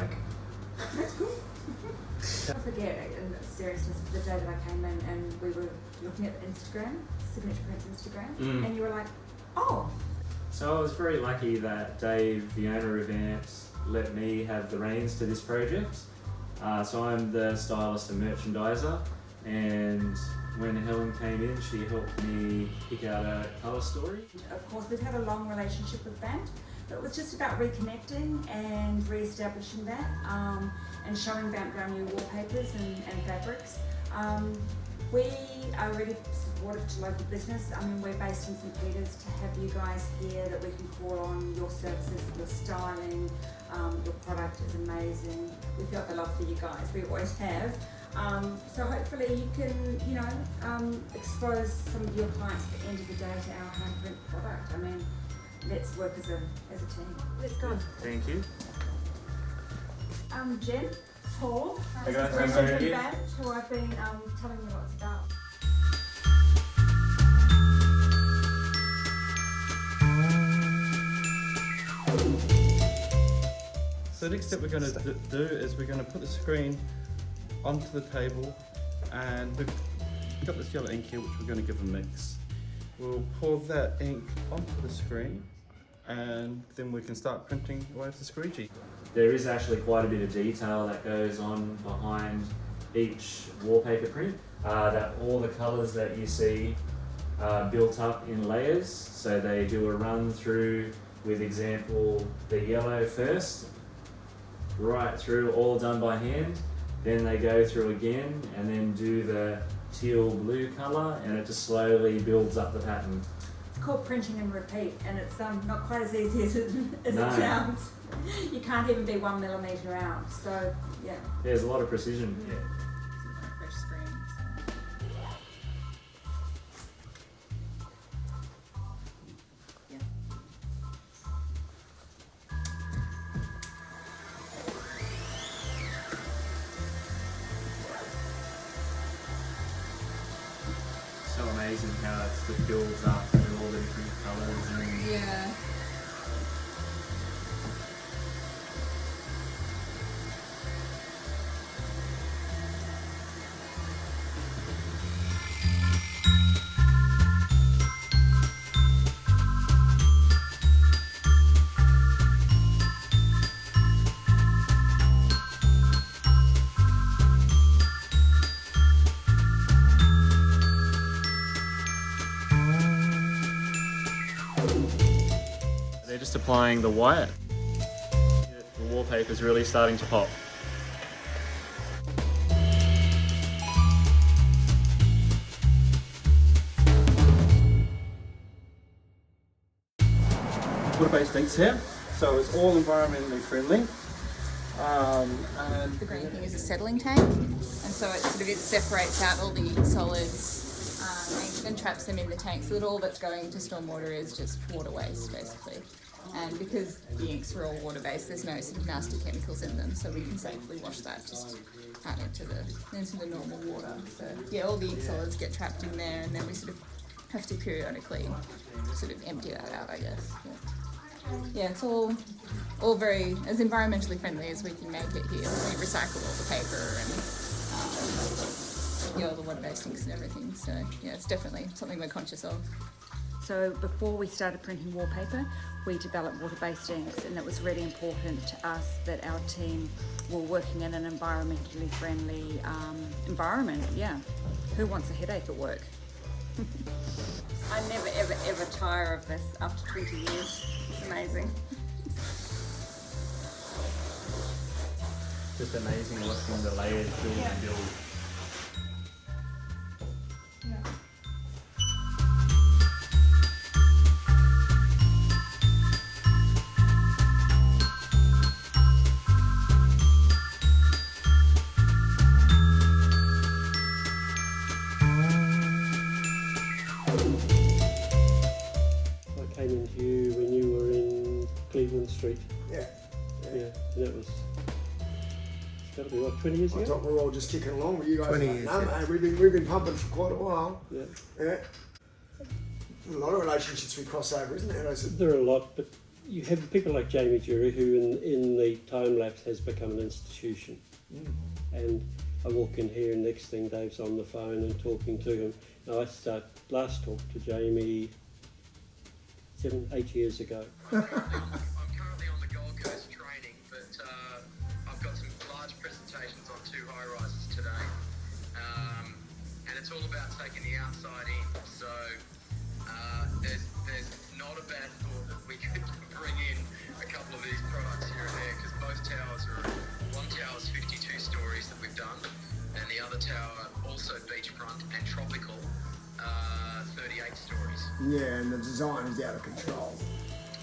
like. That's cool. I forget, in seriousness, the day that I came in and we were looking at Instagram, Signature Prints Instagram, and you were like, oh. So I was very lucky that Dave, the owner of Vampt, let me have the reins to this project. So I'm the stylist and merchandiser, and when Helen came in, she helped me pick out a colour story. Of course, we've had a long relationship with Vampt, but it was just about reconnecting and re-establishing that, and showing Vampt our new wallpapers and fabrics. We are really supportive to local business. I mean, we're based in St. Peters. To have you guys here that we can call on your services, your styling, your product is amazing. We've got the love for you guys, we always have. So hopefully you can, expose some of your clients at the end of the day to our handprint product. I mean, let's work as a team. Let's go. Thank you. Jen, Paul, Hey guys, Brenner nice to from meet you. Vampt, who I've been telling you lots about. So the next step we're going to do is we're going to put the screen onto the table, and we've got this yellow ink here which we're going to give a mix. We'll pour that ink onto the screen, and then we can start printing away with the squeegee. There is actually quite a bit of detail that goes on behind each wallpaper print. That all the colours that you see are built up in layers. So they do a run through with example the yellow first, right through, all done by hand. Then they go through again and then do the teal blue colour, and it just slowly builds up the pattern. It's called printing and repeat, and it's not quite as easy as it No. sounds. You can't even be 1 millimetre out, so yeah. There's a lot of precision. Yeah. Fresh screen. Yeah. So amazing how it just builds up with all the different colours and Yeah. they're just applying the white. The wallpaper's really starting to pop. Water-based inks here, so it's all environmentally friendly. And The green thing is a settling tank, and so it separates out all the solids and traps them in the tank, so that all that's going into stormwater is just water waste, basically. And because the inks are all water-based, there's no sort of nasty chemicals in them, so we can safely wash that just out into the normal water. So yeah, all the ink solids get trapped in there, and then we sort of have to periodically sort of empty that out, I guess. Yeah, it's all very as environmentally friendly as we can make it here. We recycle all the paper and all the water-based inks and everything. So yeah, it's definitely something we're conscious of. So before we started printing wallpaper, we developed water-based inks, and it was really important to us that our team were working in an environmentally friendly environment. Yeah, who wants a headache at work? I never ever tire of this after 20 years. It's amazing. Just amazing watching the layers build and build. I came into you when you were in Cleveland Street. Yeah. Yeah, that was, it's got to be what, 20 years I ago? thought we were all just kicking along, but you guys 20 are like, years, no, yeah. mate, we've been pumping for quite a while. Yeah. Yeah. A lot of relationships we cross over, isn't there? There are a lot, but you have people like Jamie Jury, who in the time lapse has become an institution. And I walk in here and next thing Dave's on the phone and talking to him. Now I last talked to Jamie 7-8 years ago. I'm currently on the Gold Coast training, but I've got some large presentations on 2 high-rises today. And it's all about taking the outside in. So there's not a bad thought that we could bring in a couple of these products here and there, because both towers one tower's 52 stories that we've done, and the other tower, also beachfront and tropical, 38 stories. Yeah, and the design is out of control.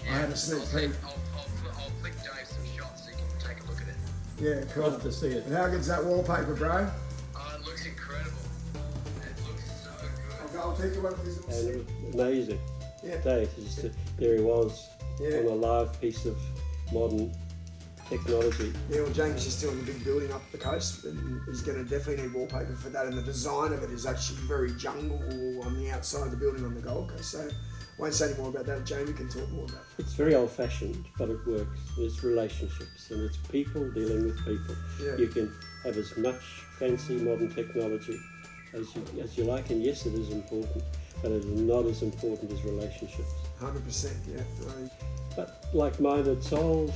Yeah, I had a sneak peek. I'll flick Dave some shots so you can take a look at it. Yeah, cool. Love to see it. And how good's that wallpaper, bro? It looks incredible. It looks so good. I'll take you one of these. And it was amazing. Yeah. Dave, there he was Yeah. on a live piece of modern technology. Yeah, well, James is still in the big building up the coast, and he's going to definitely need wallpaper for that. And the design of it is actually very jungle on the outside of the building on the Gold Coast. So, won't say any more about that. Jamie can talk more about it. It's very old-fashioned, but it works. It's relationships, and it's people dealing with people. Yeah. You can have as much fancy modern technology as you like, and yes, it is important, but it is not as important as relationships. 100%, yeah. Right. But like-minded souls,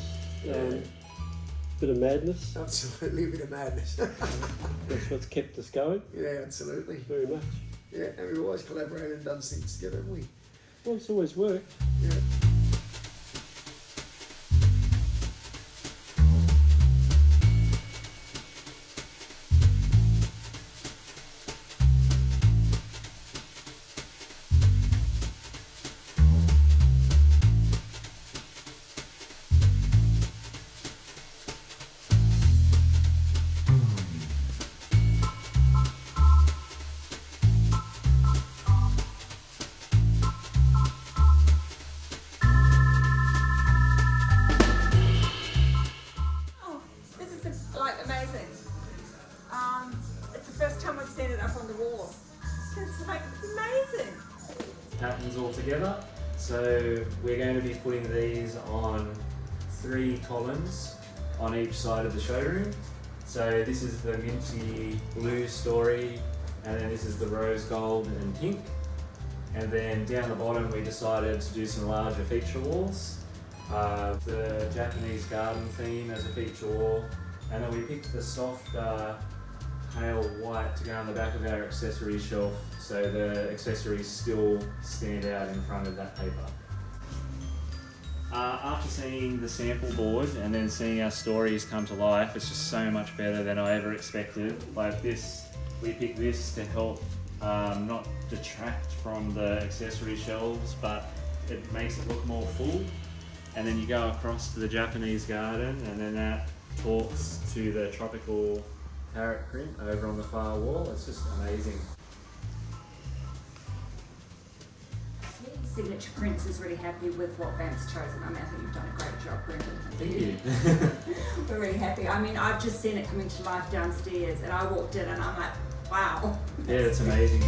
bit of madness. Absolutely a bit of madness. That's what's kept us going. Yeah, absolutely. Very much. Yeah, and we've always collaborated and done things together, haven't we? Well, it's always worked. Yeah. Oh, this is like amazing. It's the first time I've seen it up on the wall. It's like amazing. Patterns all together. So we're going to be putting these on 3 columns on each side of the showroom. So this is the minty blue story, and then this is the rose gold and pink. And then down the bottom we decided to do some larger feature walls. The Japanese garden theme as a feature wall, and then we picked the soft pale white to go on the back of our accessory shelf, so the accessories still stand out in front of that paper. After seeing the sample board and then seeing our stories come to life, it's just so much better than I ever expected. Like this, we picked this to help not detract from the accessory shelves, but it makes it look more full. And then you go across to the Japanese garden, and then that talks to the tropical parrot print over on the far wall. It's just amazing. Signature Prints is really happy with what Vampt's chosen. I mean, I think you've done a great job, Brenner. Thank you. We're really happy. I mean, I've just seen it coming to life downstairs, and I walked in and I'm like, wow. Yeah, it's amazing.